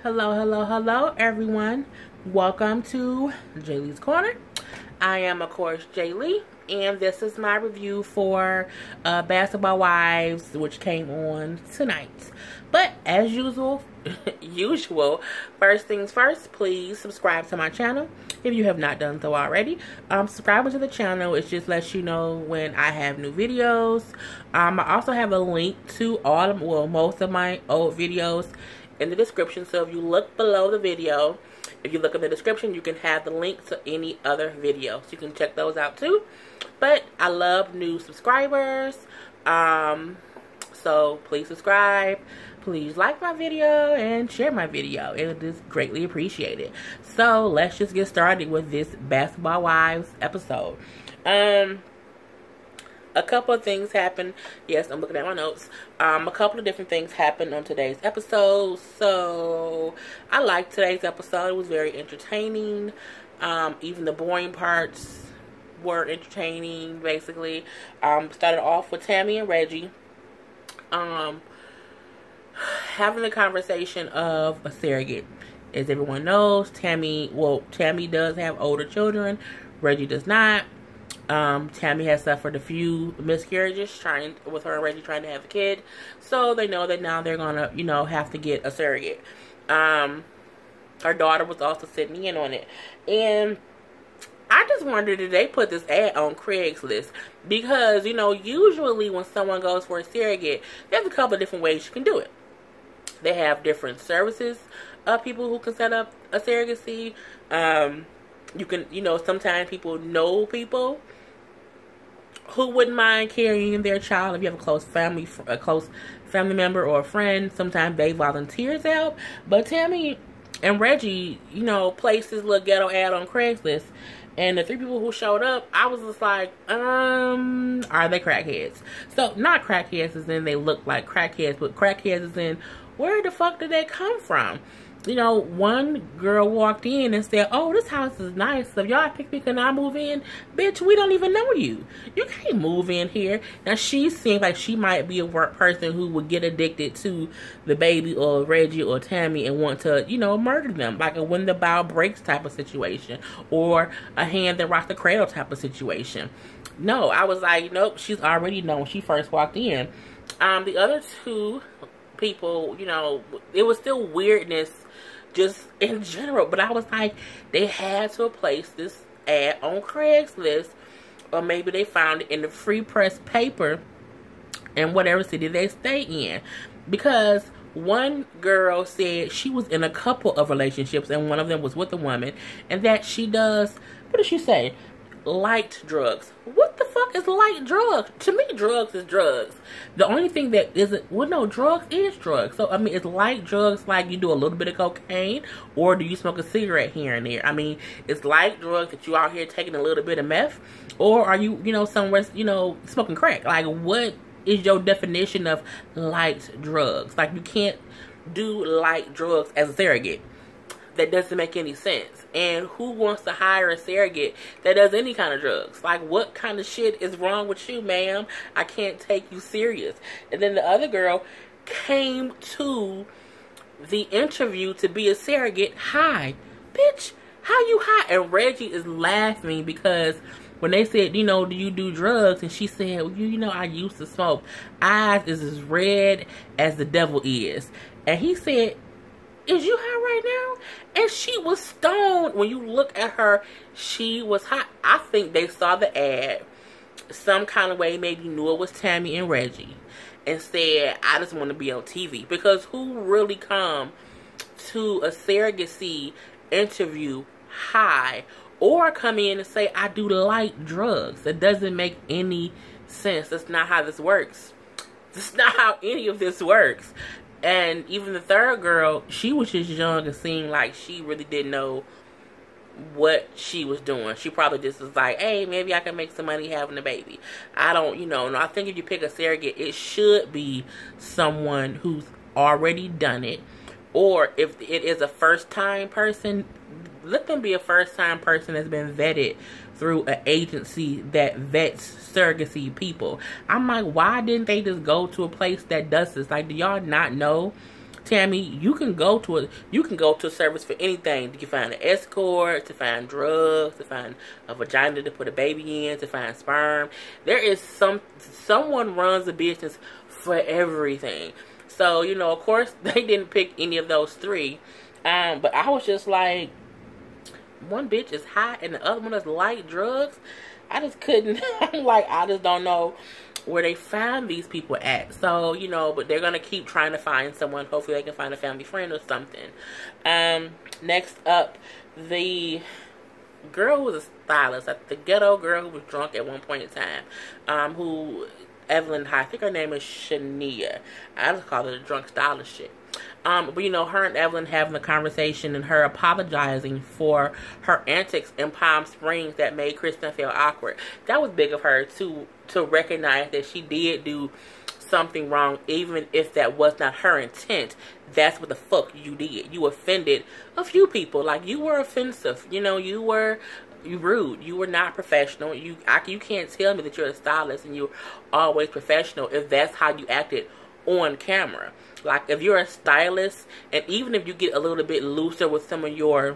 Hello, hello, hello, everyone. Welcome to Jaylee's Corner. I am, of course, Jaylee, and this is my review for Basketball Wives, which came on tonight. But as usual, first things first, please subscribe to my channel if you have not done so already. Subscribing to the channel, it just lets you know when I have new videos. I also have a link to most of my old videos in the description. So if you look below the video, if you look in the description, you can have the link to any other video, so you can check those out too. But I love new subscribers, so please subscribe, please like my video and share my video. It is greatly appreciated. So let's just get started with this Basketball Wives episode. A couple of things happened. Yes, I'm looking at my notes. A couple of different things happened on today's episode. So I liked today's episode. It was very entertaining. Even the boring parts were entertaining, basically. Started off with Tammy and Reggie having the conversation of a surrogate. As everyone knows, Tammy does have older children. Reggie does not. Tammy has suffered a few miscarriages with her and Reggie trying to have a kid. So they know that now they're gonna, have to get a surrogate. Her daughter was also sitting in on it. And I just wondered, did they put this ad on Craigslist? Because, usually when someone goes for a surrogate, there's a couple of different ways you can do it. They have different services of people who can set up a surrogacy. You can, sometimes people know people who wouldn't mind carrying their child. If you have a close family member or a friend, sometimes they volunteer to help. But Tammy and Reggie, placed this little ghetto ad on Craigslist. And the three people who showed up, I was just like, are they crackheads? So, not crackheads as in they look like crackheads, but crackheads as in, where the fuck did they come from? One girl walked in and said, oh, this house is nice. So if y'all pick me, can I move in? Bitch, we don't even know you. You can't move in here. Now, she seems like she might be a work person who would get addicted to the baby or Reggie or Tammy and want to, murder them. Like a when the bow breaks type of situation. Or a hand that rocks the cradle type of situation. No, I was like, nope, she's already known when she first walked in. The other two people, it was still weirdness just in general, but I was like, they had to place this ad on Craigslist, or maybe they found it in the free press paper in whatever city they stay in, because one girl said she was in a couple of relationships and one of them was with a woman, and that she does, what did she say, light drugs. What the fuck is light drugs? To me, drugs is drugs. The only thing that isn't, well, no, drugs is drugs. So, I mean, it's light drugs like you do a little bit of cocaine, or do you smoke a cigarette here and there? I mean, it's light drugs that you out here taking a little bit of meth, or are you, somewhere, smoking crack? Like, what is your definition of light drugs? Like, you can't do light drugs as a surrogate. That doesn't make any sense. And who wants to hire a surrogate that does any kind of drugs? Like, what kind of shit is wrong with you, ma'am? I can't take you serious. And then the other girl came to the interview to be a surrogate high. Bitch, how you high? And Reggie is laughing because when they said, do you do drugs? And she said, well, I used to smoke. Eyes is as red as the devil is. And he said, is you high right now? And she was stoned. When you look at her, she was high. I think they saw the ad some kind of way, maybe knew it was Tammy and Reggie, and said, I just want to be on TV. Because who really come to a surrogacy interview high, or come in and say, I do light drugs? That doesn't make any sense. That's not how this works. That's not how any of this works. And even the third girl, she was just young and seemed like she really didn't know what she was doing. She probably just was like, hey, maybe I can make some money having a baby. I don't, no, I think if you pick a surrogate, it should be someone who's already done it. Or if it is a first-time person, let them be a first-time person that's been vetted through an agency that vets surrogacy people. I'm like, why didn't they just go to a place that does this? Like, do y'all not know Tammy, you can go to a service for anything. You can find an escort, to find drugs, to find a vagina to put a baby in, to find sperm. There is someone runs a business for everything. So, you know, of course, they didn't pick any of those three. But I was just like, one bitch is hot and the other one is light drugs. I just couldn't. I'm like, I just don't know where they found these people at. So, you know, but they're going to keep trying to find someone. Hopefully they can find a family friend or something. Next up, the girl who was a stylist, the ghetto girl who was drunk at one point in time, who Evelyn, I think her name is Shania. I just call it a drunk stylist shit. But you know, her and Evelyn having a conversation and her apologizing for her antics in Palm Springs that made Kristen feel awkward. That was big of her to recognize that she did do something wrong, even if that was not her intent. That's what the fuck you did. You offended a few people. Like, you were offensive. You know, you rude. You were not professional. You can't tell me that you're a stylist and you're always professional if that's how you acted on camera. Like, if you're a stylist, and even if you get a little bit looser with some of your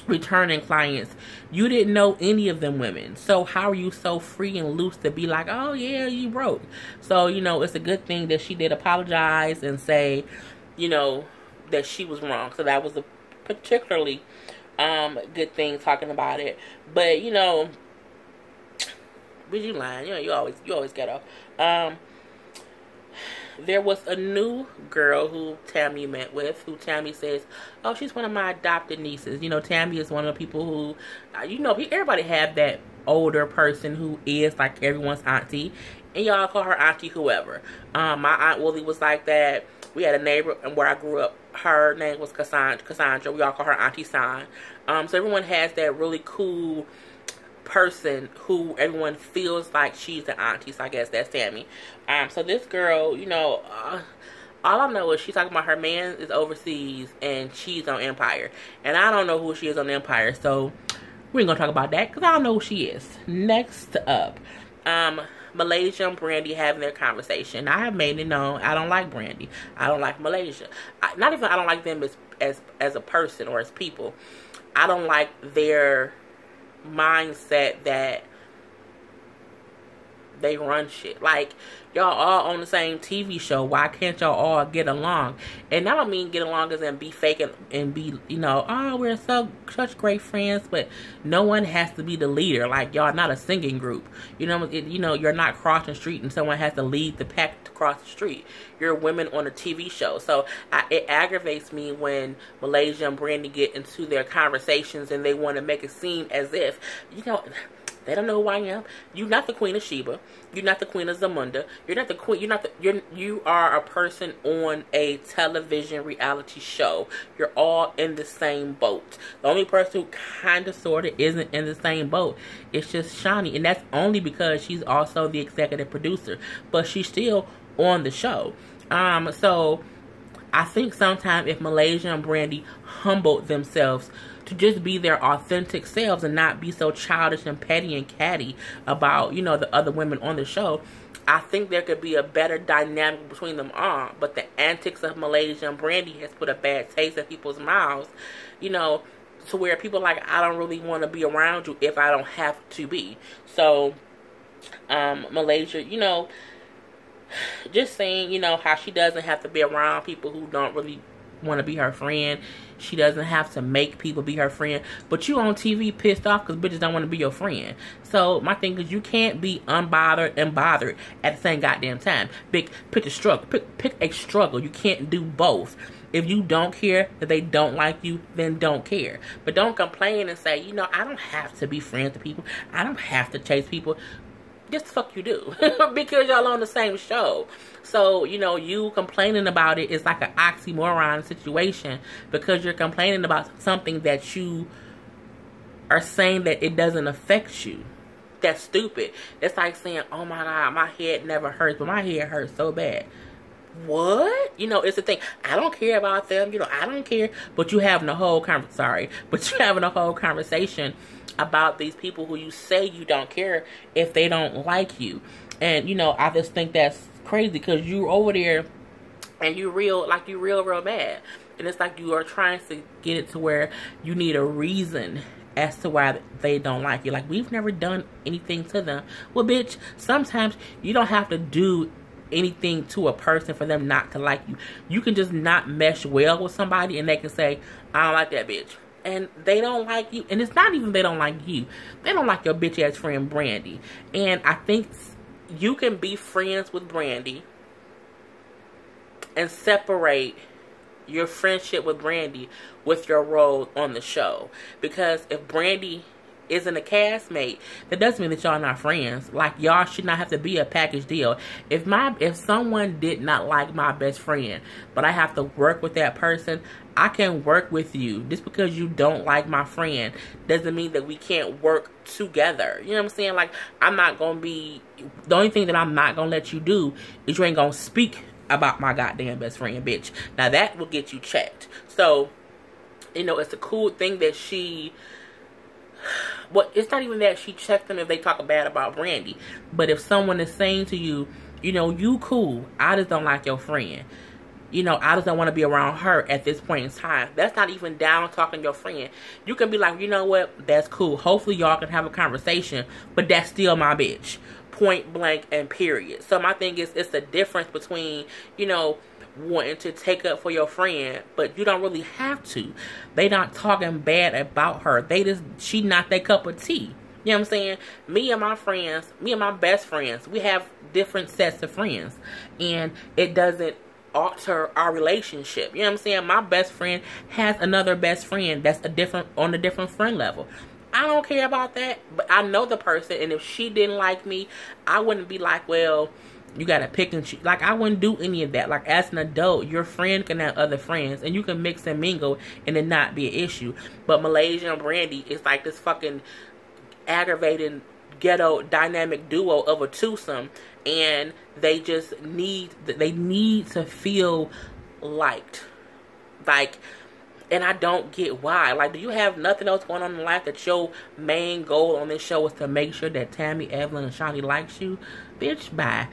returning clients, you didn't know any of them women. So how are you so free and loose to be like, oh yeah, you broke? So, you know, it's a good thing that she did apologize and say, you know, that she was wrong. So that was a particularly good thing, talking about it. But, you know, but you lying. You know, you always ghetto. There was a new girl who Tammy met with, who Tammy says, oh, she's one of my adopted nieces. You know, Tammy is one of the people who, you know, everybody have that older person who is like everyone's auntie. And y'all call her auntie whoever. My Aunt Willie was like that. We had a neighbor where I grew up. Her name was Cassandra. We all call her Auntie San. So everyone has that really cool person who everyone feels like she's the auntie. So I guess that's Tammy. So this girl, you know, all I know is she's talking about her man is overseas and she's on Empire. And I don't know who she is on Empire. So we ain't gonna talk about that because I don't know who she is. Next up, Malaysia and Brandy having their conversation. I have made it known I don't like Brandy. I don't like Malaysia. Not even I don't like them as a person or as people. I don't like their mindset that they run shit. Like, y'all all on the same TV show. Why can't y'all all get along? And I don't mean get along as in be fake and be, you know, oh, we're such great friends, but no one has to be the leader. Like, y'all not a singing group. You know, you're not crossing the street and someone has to lead the pack to cross the street. You're women on a TV show. So it aggravates me when Malaysia and Brandy get into their conversations and they want to make it seem as if, you know, they don't know who I am. You're not the Queen of Sheba. You're not the Queen of Zamunda. You're not the Queen. You are a person on a television reality show. You're all in the same boat. The only person who kind of sort of isn't in the same boat is just Shani. And that's only because she's also the executive producer. But she's still on the show. So I think sometimes if Malaysia and Brandy humbled themselves to just be their authentic selves and not be so childish and petty and catty about, you know, the other women on the show, I think there could be a better dynamic between them all. But the antics of Malaysia and Brandy has put a bad taste in people's mouths, you know, to where people are like, I don't really want to be around you if I don't have to be. So, Malaysia, you know, just saying, you know, how she doesn't have to be around people who don't really want to be her friend. She doesn't have to make people be her friend. But you on TV pissed off because bitches don't want to be your friend. So my thing is, you can't be unbothered and bothered at the same goddamn time. Pick a struggle. Pick a struggle. You can't do both. If you don't care that they don't like you, then don't care. But don't complain and say, you know, I don't have to be friends with people. I don't have to chase people. Yes, the fuck you do. Because y'all on the same show. So, you know, you complaining about it is like an oxymoron situation. Because you're complaining about something that you are saying that it doesn't affect you. That's stupid. It's like saying, oh my God, my head never hurts, but my head hurts so bad. What? You know, it's the thing. I don't care about them. You know, I don't care. But you having a whole conversation about these people who you say you don't care if they don't like you. And, you know, I just think that's crazy because you're over there and you real mad, and it's like you are trying to get it to where you need a reason as to why they don't like you. Like, we've never done anything to them. Well, bitch, sometimes you don't have to do anything to a person for them not to like you. You can just not mesh well with somebody, and they can say, I don't like that bitch, and they don't like you. And it's not even they don't like you, they don't like your bitch ass friend Brandy. And I think you can be friends with Brandy and separate your friendship with Brandy with your role on the show. Because if Brandy isn't a castmate, that doesn't mean that y'all not friends. Like, y'all should not have to be a package deal. If someone did not like my best friend, but I have to work with that person, I can work with you. Just because you don't like my friend doesn't mean that we can't work together. You know what I'm saying? Like, I'm not gonna be, the only thing that I'm not gonna let you do is you ain't gonna speak about my goddamn best friend, bitch. Now that will get you checked. So, you know, it's a cool thing that she, well, it's not even that she checked them if they talk bad about Brandy. But if someone is saying to you, you know, you cool, I just don't like your friend, you know, I just don't want to be around her at this point in time. That's not even down talking your friend. You can be like, you know what, that's cool. Hopefully y'all can have a conversation, but that's still my bitch. Point blank and period. So my thing is, it's the difference between, you know, wanting to take up for your friend, but you don't really have to. They not talking bad about her. She not their cup of tea. You know what I'm saying? Me and my friends, me and my best friends, we have different sets of friends, and it doesn't alter our relationship. You know what I'm saying? My best friend has another best friend that's on a different friend level. I don't care about that, but I know the person, and if she didn't like me, I wouldn't be like, well, you gotta pick and choose. Like, I wouldn't do any of that. Like, as an adult, your friend can have other friends, and you can mix and mingle, and it not be an issue. But Malaysia and Brandy is like this fucking aggravating ghetto dynamic duo of a twosome, and they just need to feel liked. Like, and I don't get why. Like, do you have nothing else going on in life that your main goal on this show is to make sure that Tammy, Evelyn, and Shawnee likes you? Bitch, bye.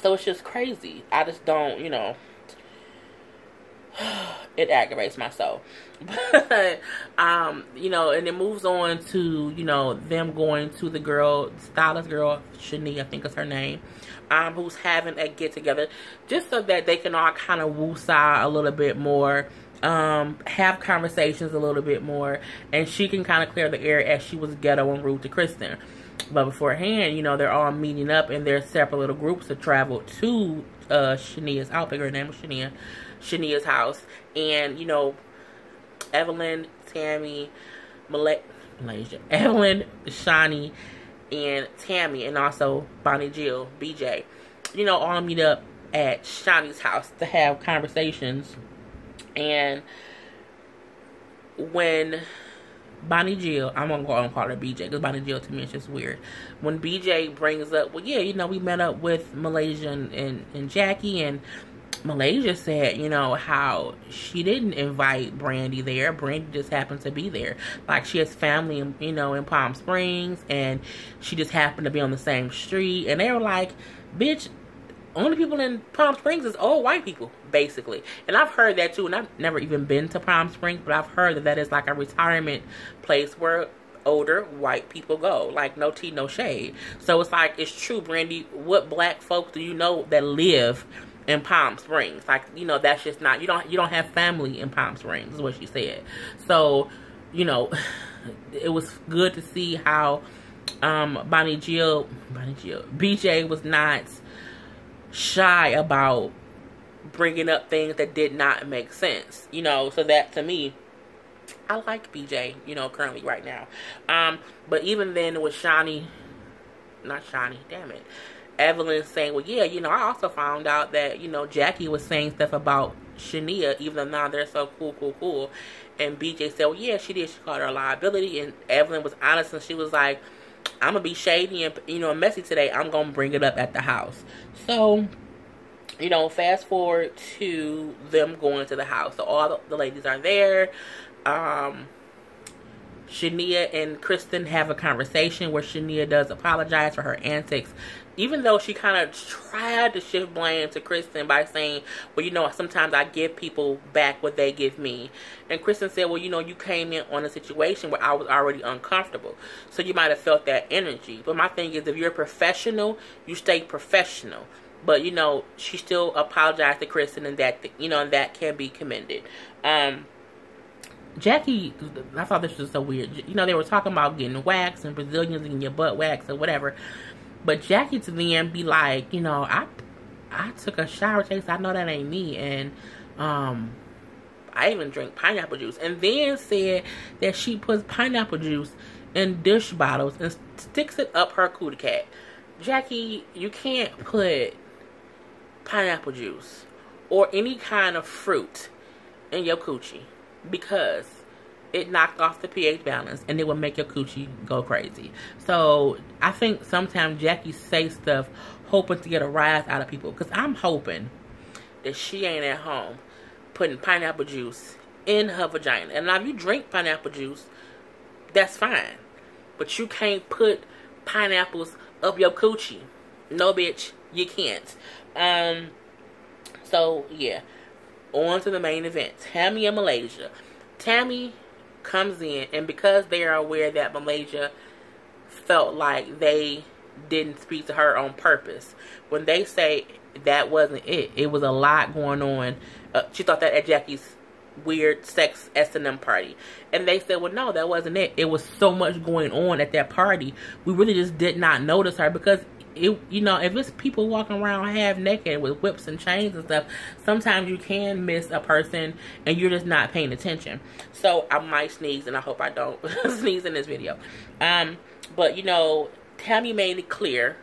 So it's just crazy. I just don't, you know, it aggravates my soul. But, you know, and it moves on to, you know, them going to the stylist girl, Shani, I think is her name, who's having a get-together, just so that they can all kind of woo-saw a little bit more, have conversations a little bit more, and she can kind of clear the air as she was ghetto and rude to Kristen. But beforehand, you know, they're all meeting up in their separate little groups to travel to Shania's house. I think her name was Shania. Shania's house. And, you know, Evelyn, Tammy, Malaysia, Evelyn, Shawnee, and Tammy, and also Bonnie Jill, BJ, you know, all meet up at Shawnee's house to have conversations. And when Bonnie Jill, I'm gonna call her BJ, because Bonnie Jill to me is just weird. When BJ brings up, well, yeah, you know, we met up with Malaysia and Jackie, and Malaysia said, you know, how she didn't invite Brandy there. Brandy just happened to be there. Like, she has family, you know, in Palm Springs, and she just happened to be on the same street. And they were like, bitch, only people in Palm Springs is old white people, basically. And I've heard that too, and I've never even been to Palm Springs, but I've heard that is like a retirement place where older white people go. Like, no tea, no shade. So it's like, it's true, Brandy. What black folks do you know that live in Palm Springs? Like, you know, that's just not, you don't have family in Palm Springs, is what she said. So, you know, it was good to see how BJ was not shy about bringing up things that did not make sense, you know. So that, to me, I like BJ, you know, currently right now. But even then with Evelyn saying, well, yeah, you know, I also found out that, you know, Jackie was saying stuff about Shania, even though now they're so cool. And BJ said, well, yeah, she did. She called her a liability. And Evelyn was honest, and she was like, I'm going to be shady and, you know, messy today. I'm going to bring it up at the house. So, you know, fast forward to them going to the house. So all the ladies are there. Shania and Kristen have a conversation where Shania does apologize for her antics even though she kind of tried to shift blame to Kristen by saying, well, you know, sometimes I give people back what they give me. And Kristen said, well, you know, you came in on a situation where I was already uncomfortable. So you might have felt that energy. But my thing is, if you're a professional, you stay professional. But, you know, she still apologized to Kristen, and that, you know, and that can be commended. Jackie, I thought this was so weird. You know, they were talking about getting waxed and Brazilians getting your butt waxed or whatever. But Jackie to them be like, you know, I took a shower taste. I know that ain't me. And I even drink pineapple juice. And then said that she puts pineapple juice in dish bottles and sticks it up her cootie cat. Jackie, you can't put pineapple juice or any kind of fruit in your coochie, because it knocked off the pH balance and it will make your coochie go crazy. So I think sometimes Jackie says stuff hoping to get a rise out of people, because I'm hoping that she ain't at home putting pineapple juice in her vagina. And now if you drink pineapple juice, that's fine, but you can't put pineapples up your coochie. No, bitch, you can't. So yeah, on to the main event. Tammy and Malaysia. Tammy comes in, and because they are aware that Malaysia felt like they didn't speak to her on purpose, when they say that wasn't it, it was a lot going on. She thought that at Jackie's weird sex S&M party, and they said, well, no, that wasn't it. It was so much going on at that party, we really just did not notice her, because it, you know, if it's people walking around half naked with whips and chains and stuff, sometimes you can miss a person and you're just not paying attention. So I might sneeze, and I hope I don't sneeze in this video. But you know, Tammy made it clear,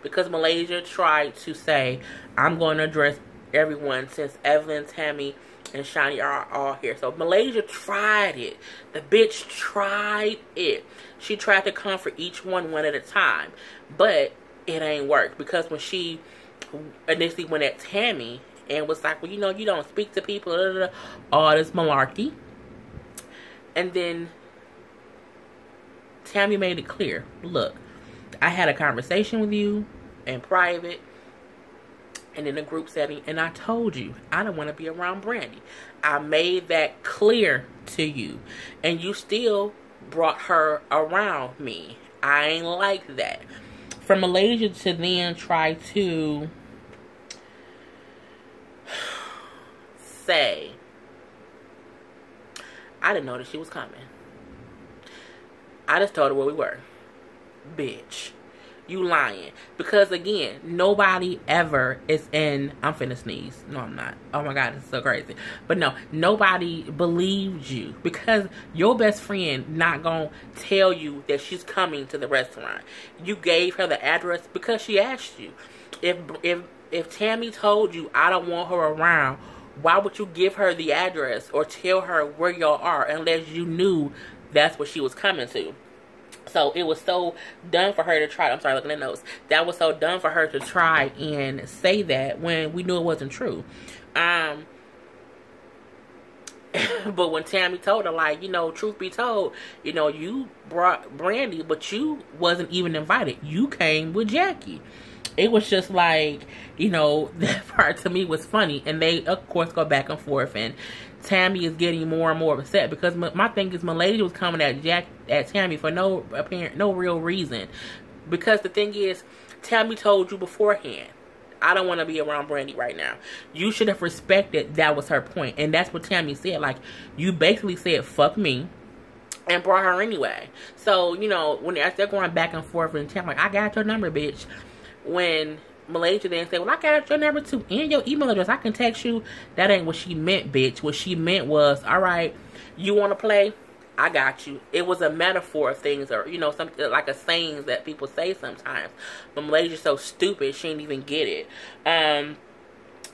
because Malaysia tried to say, I'm going to address everyone since Evelyn, Tammy, and Shani are all here. So Malaysia tried it. The bitch tried it. She tried to comfort each one at a time, but it ain't worked, because when she initially went at Tammy and was like, well, you know, you don't speak to people, blah, blah, blah, all this malarkey. And then Tammy made it clear, look, I had a conversation with you in private and in a group setting, and I told you I don't want to be around Brandy. I made that clear to you, and you still brought her around me. I ain't like that. For Malaysia to then try to say, I didn't know that she was coming. I just told her where we were. Bitch, you lying. Because again, nobody ever is in, I'm finna sneeze. No, I'm not. Oh my God, it's so crazy. But no, nobody believed you, because your best friend not gonna tell you that she's coming to the restaurant. You gave her the address because she asked you. If Tammy told you, I don't want her around, why would you give her the address or tell her where y'all are unless you knew that's what she was coming to? So it was so dumb for her to try. I'm sorry, looking at notes. That was so dumb for her to try and say that when we knew it wasn't true. But when Tammy told her, like, you know, truth be told, you know, you brought Brandy, but you wasn't even invited. You came with Jackie. It was just like, you know, that part to me was funny. And they, of course, go back and forth. And Tammy is getting more and more upset, because my thing is, Milady was coming at Tammy for no real reason. Because the thing is, Tammy told you beforehand, I don't want to be around Brandy right now. You should have respected that was her point. And that's what Tammy said. Like, you basically said, fuck me, and brought her anyway. So, you know, when they're going back and forth, and Tammy like, I got your number, bitch. When Malaysia then said, well, I got your number too and your email address, I can text you. That ain't what she meant, bitch. What she meant was, all right, you want to play? I got you. It was a metaphor of things, or, you know, something like a saying that people say sometimes. But Malaysia's so stupid, she didn't even get it. And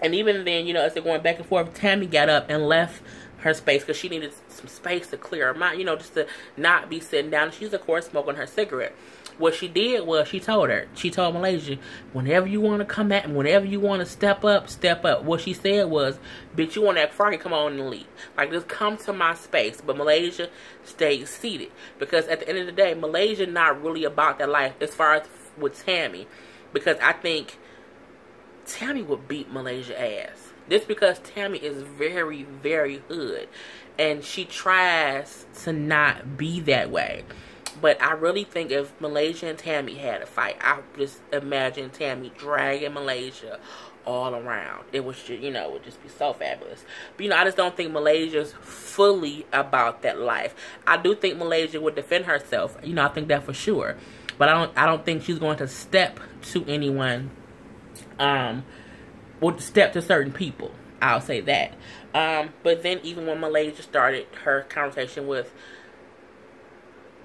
even then, you know, as they're going back and forth, Tammy got up and left her space because she needed some space to clear her mind, you know, just to not be sitting down. She's, of course, smoking her cigarette. What she did was, she told Malaysia, whenever you want to come at me, whenever you want to step up, step up. What she said was, bitch, you want to act froggy, come on and leave. Like, just come to my space. But Malaysia stayed seated. Because at the end of the day, Malaysia not really about that life as far as with Tammy. because I think Tammy would beat Malaysia ass. This because Tammy is very, very hood. And she tries to not be that way. But I really think if Malaysia and Tammy had a fight, I just imagine Tammy dragging Malaysia all around. It was just, it would just be so fabulous. But, I just don't think Malaysia's fully about that life. I do think Malaysia would defend herself. I think that for sure. But I don't think she's going to step to anyone. Would step to certain people. I'll say that. But then even when Malaysia started her conversation with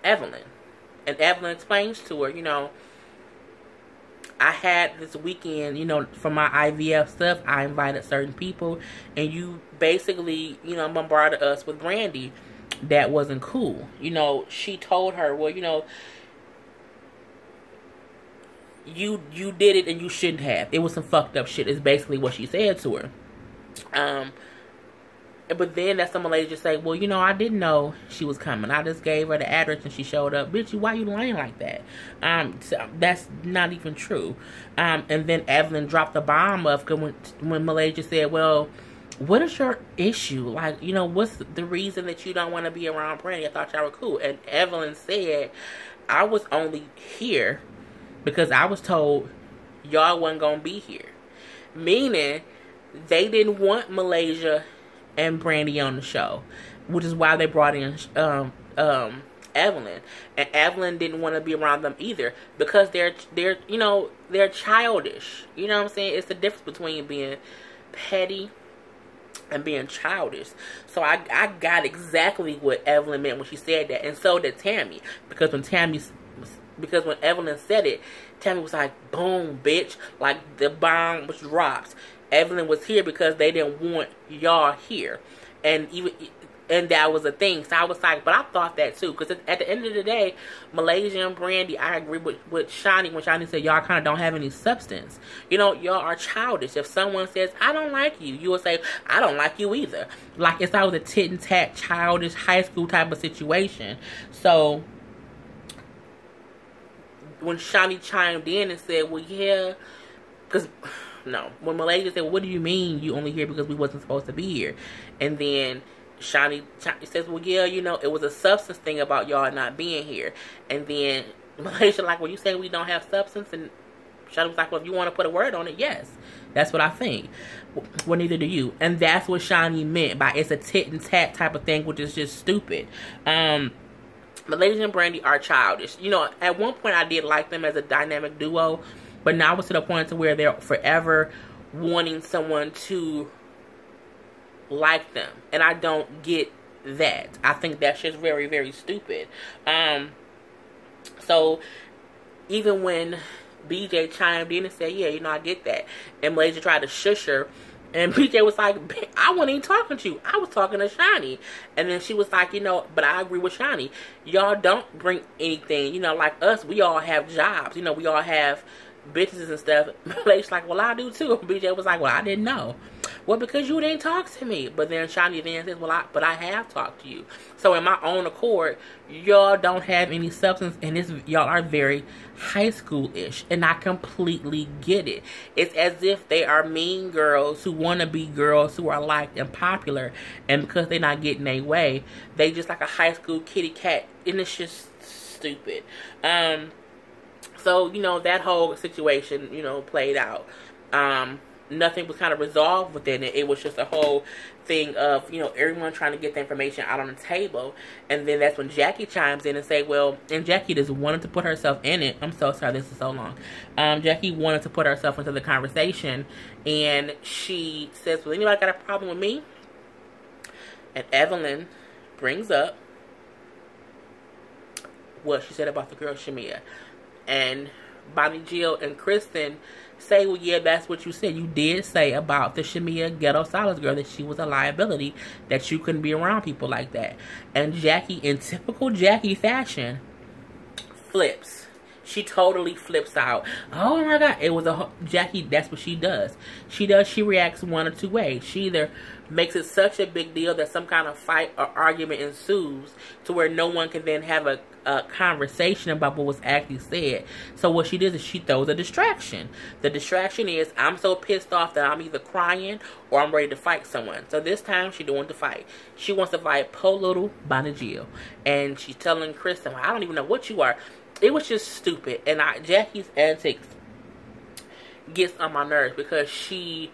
Evelyn, and Evelyn explains to her, I had this weekend, for my IVF stuff, I invited certain people, and you basically, bombarded us with brandy. That wasn't cool. She told her, well, you did it and you shouldn't have. It was some fucked up shit, is basically what she said to her. But then that's when Malaysia say, well, I didn't know she was coming. I just gave her the address and she showed up. Bitch, why you lying like that? So that's not even true. And then Evelyn dropped the bomb of when Malaysia said, well, what is your issue? Like, what's the reason that you don't want to be around Brandy? I thought y'all were cool. And Evelyn said, I was only here because I was told y'all wasn't going to be here. Meaning, they didn't want Malaysia and Brandy on the show, which is why they brought in Evelyn. And Evelyn didn't want to be around them either because they're childish. You know what I'm saying? It's the difference between being petty and being childish. So I got exactly what Evelyn meant when she said that, and so did Tammy. Because when Evelyn said it, Tammy was like, boom, bitch. Like, the bomb was dropped. Evelyn was here because they didn't want y'all here. And that was a thing. So I was like, but I thought that too. Because at the end of the day, Malaysia and Brandy, I agree with Shani when Shani said y'all kind of don't have any substance. Y'all are childish. If someone says, I don't like you, you will say, I don't like you either. Like, it's always a tit and tat, childish, high school type of situation. So when Shani chimed in and said, well, yeah, because no, when Malaysia said, what do you mean you only here because we wasn't supposed to be here? And then Shani says, well, yeah, it was a substance thing about y'all not being here. And then Malaysia like, well, you saying we don't have substance? And Shani was like, well, if you want to put a word on it, yes. That's what I think. Well, neither do you. And that's what Shani meant by it's a tit and tat type of thing, which is just stupid. Malaysia and Brandy are childish. At one point I did like them as a dynamic duo, but now it's to the point to where they're forever wanting someone to like them. And I don't get that. I think that's just very, very stupid. So even when BJ chimed in and said, yeah, I get that, and Malaysia tried to shush her, and BJ was like, I wasn't even talking to you. I was talking to Shani. And then she was like, but I agree with Shani. Y'all don't bring anything. Like us, we all have jobs. We all have businesses and stuff. Malaysia's like, well, I do too. BJ was like, well, I didn't know. Well, because you didn't talk to me. But then Shani then says, well, but I have talked to you. So in my own accord, y'all don't have any substance, and y'all are very high school-ish, and I completely get it. It's as if they are mean girls who want to be girls who are liked and popular, and because they're not getting their way, they just like a high school kitty cat, and it's just stupid. So, that whole situation, played out. Nothing was kind of resolved within it. It was just a whole thing of, everyone trying to get the information out on the table. And then that's when Jackie chimes in and say, well, and Jackie just wanted to put herself in it. I'm so sorry, this is so long. Jackie wanted to put herself into the conversation. And she says, well, anybody got a problem with me? And Evelyn brings up what she said about the girl Shamia. And Bonnie Jill and Kristen say, well, yeah, that's what you said. You did say about the Shamia Ghetto Solace girl that she was a liability, that you couldn't be around people like that. And Jackie, in typical Jackie fashion, flips. She totally flips out. Oh my God. It was Jackie, that's what she does. She reacts one or two ways. She either makes it such a big deal that some kind of fight or argument ensues to where no one can then have a a conversation about what was actually said. So what she does is she throws a distraction. The distraction is, I'm so pissed off that I'm either crying or I'm ready to fight someone. So this time she don't want to fight. She wants to fight Po Little Bonnie Jill. And she's telling Kristen, I don't even know what you are. It was just stupid. And Jackie's antics gets on my nerves because she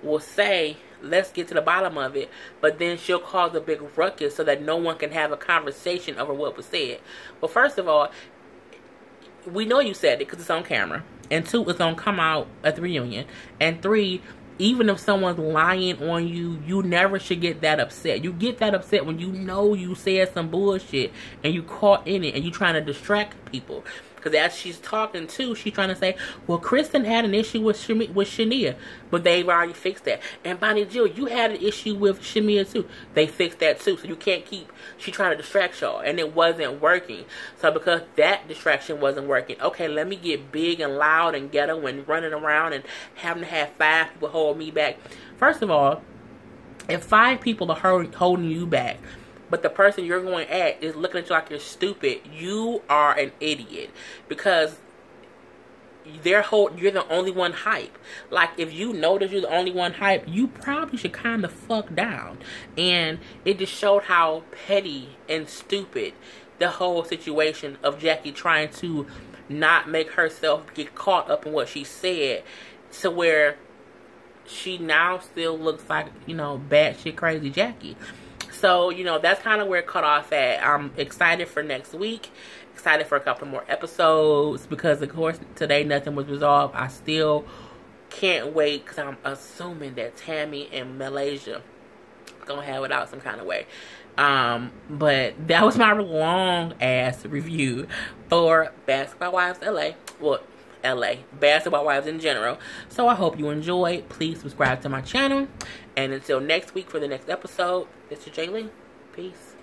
will say, let's get to the bottom of it, but then she'll cause a big ruckus so that no one can have a conversation over what was said. Well, first of all, we know you said it because it's on camera, and 2, it's gonna come out at the reunion, and 3, even if someone's lying on you, you never should get that upset. You get that upset when you know you said some bullshit and you caught in it and you trying to distract people. Because as she's talking too, she's trying to say, well, Kristen had an issue with Shania, but they've already fixed that. And Bonnie Jill, you had an issue with Shania too. They fixed that too. So you can't keep, she's trying to distract y'all. And it wasn't working. So because that distraction wasn't working, okay, let me get big and loud and ghetto and running around and having to have 5 people hold me back. First of all, if 5 people are holding you back, but the person you're going at is looking at you like you're stupid, you are an idiot. Because you're the only one hype. Like, if you notice you're the only one hype, you probably should calm the fuck down. And it just showed how petty and stupid the whole situation of Jackie trying to not make herself get caught up in what she said, to where she now still looks like, you know, batshit crazy Jackie. So, you know, that's kind of where it cut off at. I'm excited for next week. Excited for a couple more episodes. Because, of course, today nothing was resolved. I still can't wait. Because I'm assuming that Tammy and Malaysia going to have it out some kind of way. But that was my long-ass review for Basketball Wives LA. Well, LA. Basketball Wives in general. So I hope you enjoyed. Please subscribe to my channel. And until next week for the next episode, this is Jaylene. Peace.